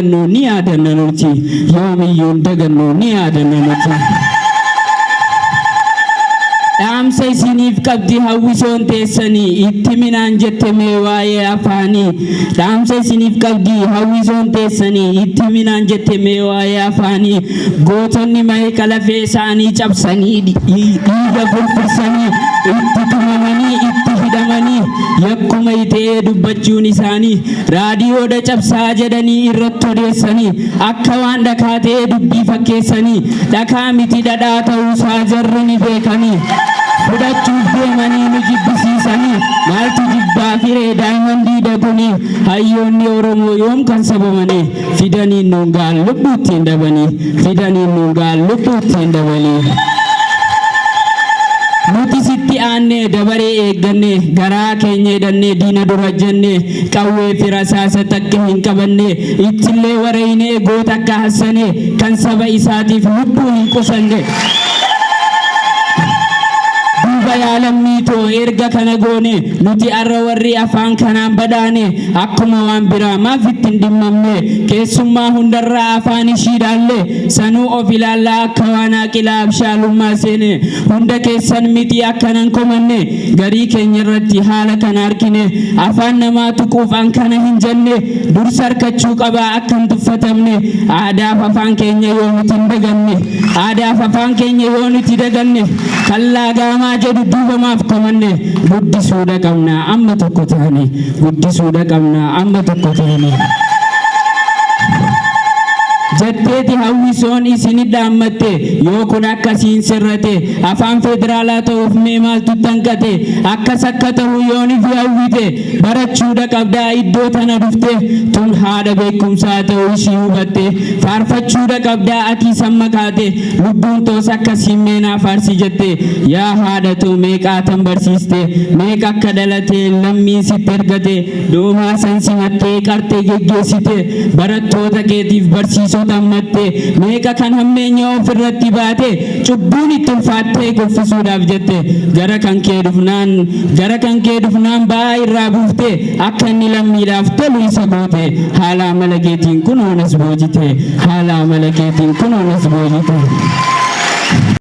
dagannu ni yaadanna nuti yoomiyyuu dagannu ni yaadanna nuti Dhaamsa isiniif qabdi hawwisoon teessanii itti minaan jette mee waa'ee afaanii Dhaamsa isiniif qabdi hawwisoon teessanii itti minaan jette mee waa'ee afaanii Gootonni mahee lafee isaanii cabsanii dhiiga furfursanii itti tumamanii itti hidhamanii yakkuma itee dubbachuun isaanii raadiyoodha cabsaa jedhanii irratti odeessanii akka waan dhakaa ta'ee dubbii fakkeessanii dhakaa miti dhadhaa ta'uusaa jarri ni beekanii Fudhachuuf deemanii nu jibbisiisanii maaltu jibbaa firee daa'imandii daguni hayyoonni Oromoo yoom kan sabamanii fidanii nuun gaal lubbuutti hin dabanii fidanii nuun gaal lubbuutti hin dabanii Nuti sitti aanne dabaree eegganne garaa keenya hidhanne diina dura jenne qawwee fira saasa takka hin qabanne ittillee wareeyne goota akka hassane kan saba isaatiif lubbuu hin qusanne Yaalamito erga kana goone nuti arra warri afaan kanaan badaane akkuma waan biraa maaf ittiin dhimmamne keessummaa hundarraa afaan ishiidhaalle sanuu of ilaallaa akka waan aqilaa abshaalummaa seene hunda keessan miti akkanan komanne garii keenya irratti haala kana argine afaan namaa tuquuf an kana hin jenne dursa harkachuu qabaa akka hin tuffatamne aadaaf afaan keenya yoo nuti hin daganne aadaaf afaan keenya yoo nuti daganne kallaa gaamaa jedhu duuba maaf komanne guddisuudha qabna amma tokko ta'anii guddisuudha qabna amma tokko ta'anii Jetteeti hawwisoon isini dhaammatte yoo kun akkasiin sirrate afaan federaalaa ta'uuf mee maaltu tanqate akkas akka ta'u yooniif hawwite barachuudha qabdaa iddoo tana dhufte tun haadha beekumsaa ta'uu ishii hubatte faarfachuudha qabdaa ati samma kaate lubbuun toos akkasiin meenaa faarsi jette yaa haadhatu meeqaatan barsiiste meeqa akka dhalate lammiin sitti ergate doomaa san simattee qartee geggeessite barattoota keetiif barsiisota ammatte meeqa kan hammeenya ofirratti baate cubbuun itti ulfaattee kuffisuudhaaf jette gara kan kee dhufnaan ba'aa irraa buufte akka inni lammiidhaaf tolu isa goote haala amala keetiin kun onas boojite haala amala keetiin kun onas boojite